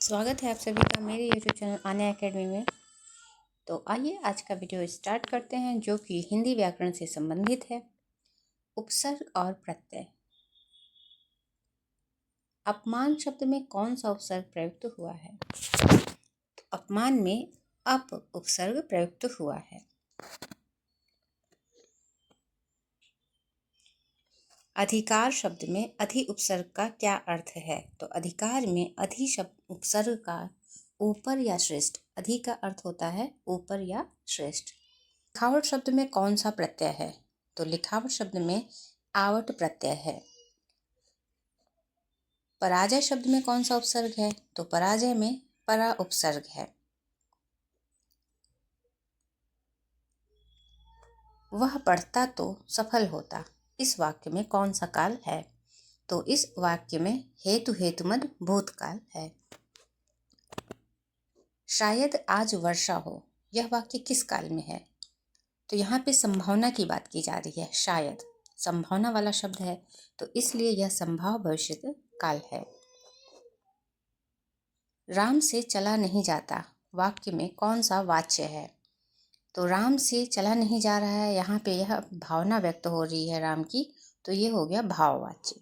स्वागत है आप सभी का मेरे यूट्यूब चैनल आन्या एकेडमी में। तो आइए आज का वीडियो स्टार्ट करते हैं, जो कि हिंदी व्याकरण से संबंधित है। उपसर्ग और प्रत्यय। अपमान शब्द में कौन सा उपसर्ग प्रयुक्त हुआ है? तो अपमान में अप उपसर्ग प्रयुक्त हुआ है। अधिकार शब्द में अधि उपसर्ग का क्या अर्थ है? तो अधिकार में अधि शब्द उपसर्ग का ऊपर या श्रेष्ठ। अधि का अर्थ होता है ऊपर या श्रेष्ठ। लिखावट शब्द में कौन सा प्रत्यय है? तो लिखावट शब्द में आवट प्रत्यय है। पराजय शब्द में कौन सा उपसर्ग है? तो पराजय में परा उपसर्ग है। वह पढ़ता तो सफल होता, इस वाक्य में कौन सा काल है? तो इस वाक्य में हेतु हेतुमद भूतकाल है। शायद आज वर्षा हो, यह वाक्य किस काल में है? तो यहाँ पे संभावना की बात की जा रही है। शायद संभावना वाला शब्द है, तो इसलिए यह संभाव भविष्य काल है। राम से चला नहीं जाता वाक्य में कौन सा वाच्य है? तो राम से चला नहीं जा रहा है, यहाँ पे यह भावना व्यक्त हो रही है राम की, तो ये हो गया भाववाच्य।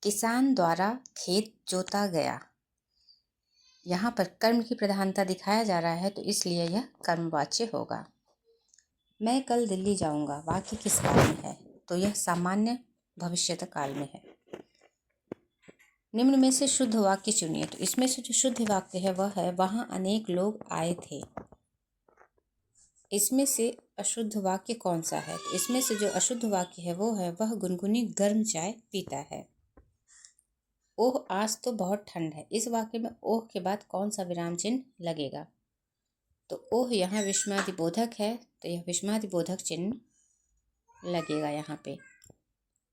किसान द्वारा खेत जोता गया, यहाँ पर कर्म की प्रधानता दिखाया जा रहा है, तो इसलिए यह कर्मवाच्य होगा। मैं कल दिल्ली जाऊंगा वाक्य किस काल में है? तो यह सामान्य भविष्यत काल में है। निम्न में से शुद्ध वाक्य चुनिए। तो इसमें से जो शुद्ध वाक्य है वह है वहां अनेक लोग आए थे। इसमें से अशुद्ध वाक्य कौन सा है? तो इसमें से जो अशुद्ध वाक्य है वो है वह गुनगुनी गर्म चाय पीता है। ओह आज तो बहुत ठंड है, इस वाक्य में ओह के बाद कौन सा विराम चिन्ह लगेगा? तो ओह यहाँ विस्मयादिबोधक है, तो यह विस्मयादिबोधक चिन्ह लगेगा यहाँ पे,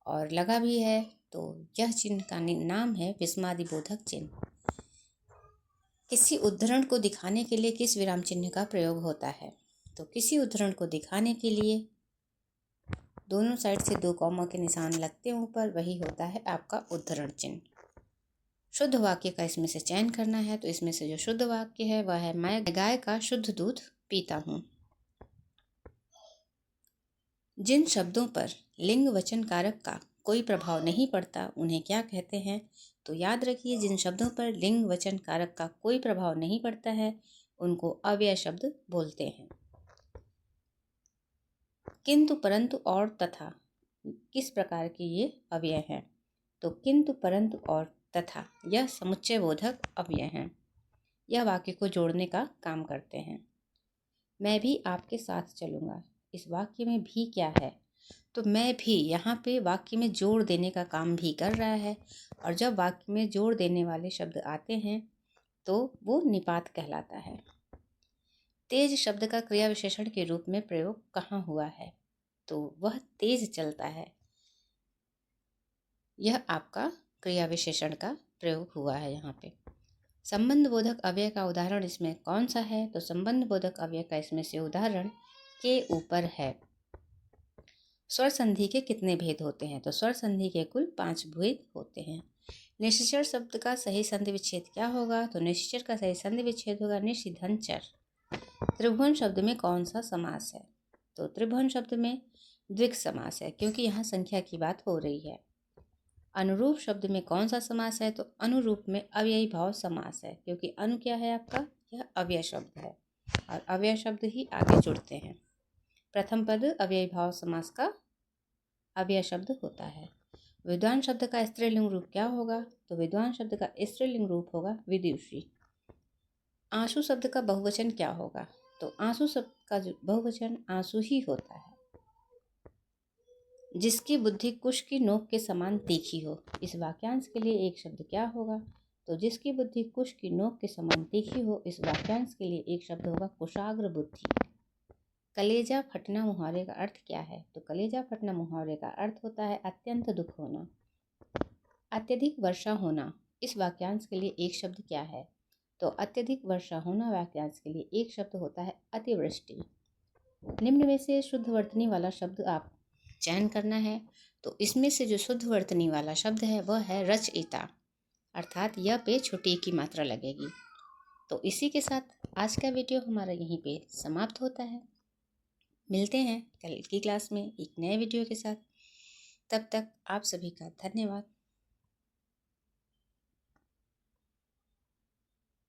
और लगा भी है, तो यह चिन्ह का नाम है विस्मयादिबोधक चिन्ह। किसी उद्धरण को दिखाने के लिए किस विराम चिन्ह का प्रयोग होता है? तो किसी उद्धरण को दिखाने के लिए दोनों साइड से दो कॉमा के निशान लगते हैं ऊपर, वही होता है आपका उद्धरण चिन्ह। शुद्ध वाक्य का इसमें से चयन करना है, तो इसमें से जो शुद्ध वाक्य है वह है मैं गाय का शुद्ध दूध पीता हूँ। जिन शब्दों पर लिंग वचन कारक का कोई प्रभाव नहीं पड़ता उन्हें क्या कहते हैं? तो याद रखिए, जिन शब्दों पर लिंग वचन कारक का कोई प्रभाव नहीं पड़ता है उनको अव्यय शब्द बोलते हैं। किंतु परंतु और तथा किस प्रकार के ये अव्यय हैं? तो किंतु परंतु और तथा यह समुच्चय बोधक अव्यय हैं। यह वाक्य को जोड़ने का काम करते हैं। मैं भी आपके साथ चलूंगा, इस वाक्य में भी क्या है? तो मैं भी यहाँ पे वाक्य में जोड़ देने का काम भी कर रहा है, और जब वाक्य में जोड़ देने वाले शब्द आते हैं तो वो निपात कहलाता है। तेज शब्द का क्रिया विशेषण के रूप में प्रयोग कहाँ हुआ है? तो वह तेज चलता है, यह आपका क्रिया विशेषण का प्रयोग हुआ है यहाँ पे। संबंध बोधक अव्यय का उदाहरण इसमें कौन सा है? तो संबंध बोधक अव्यय का इसमें से उदाहरण के ऊपर है। स्वर संधि के कितने भेद होते हैं? तो स्वर संधि के कुल 5 भेद होते हैं। निश्चर शब्द का सही संधि विच्छेद क्या होगा? तो निश्चर का सही संधि विच्छेद होगा निषिधंचर। त्रिभुवन शब्द में कौन सा समास है? तो त्रिभुवन शब्द में द्विग समास है, क्योंकि यहाँ संख्या की बात हो रही है। अनुरूप शब्द में कौन सा समास है? तो अनुरूप में अव्ययी भाव समास है, क्योंकि अनु क्या है आपका? यह अव्यय शब्द है, और अव्यय शब्द ही आगे जुड़ते हैं। प्रथम पद अव्ययी भाव समास का अव्यय शब्द होता है। विद्वान शब्द का स्त्रीलिंग रूप क्या होगा? तो विद्वान शब्द का स्त्रीलिंग रूप होगा विदुषी। आंसू शब्द का बहुवचन क्या होगा? तो आंसू शब्द का जो बहुवचन आंसू ही होता है। जिसकी बुद्धि कुश की नोक के समान तीखी हो, इस वाक्यांश के लिए एक शब्द क्या होगा? तो जिसकी बुद्धि कुश की नोक के समान तीखी हो, इस वाक्यांश के लिए एक शब्द होगा कुशाग्र बुद्धि। कलेजा फटना मुहावरे का अर्थ क्या है? तो कलेजा फटना मुहावरे का अर्थ होता है अत्यंत दुख होना। अत्यधिक वर्षा होना, इस वाक्यांश के लिए एक शब्द क्या है? तो अत्यधिक वर्षा होना वाक्यांश के लिए एक शब्द होता है अतिवृष्टि। निम्न में से शुद्ध वर्तनी वाला शब्द आप चयन करना है, तो इसमें से जो शुद्ध वर्तनी वाला शब्द है वह है रचयिता। अर्थात यह पे छोटी की मात्रा लगेगी। तो इसी के साथ आज का वीडियो हमारा यहीं पे समाप्त होता है। मिलते हैं कल की क्लास में एक नए वीडियो के साथ। तब तक आप सभी का धन्यवाद।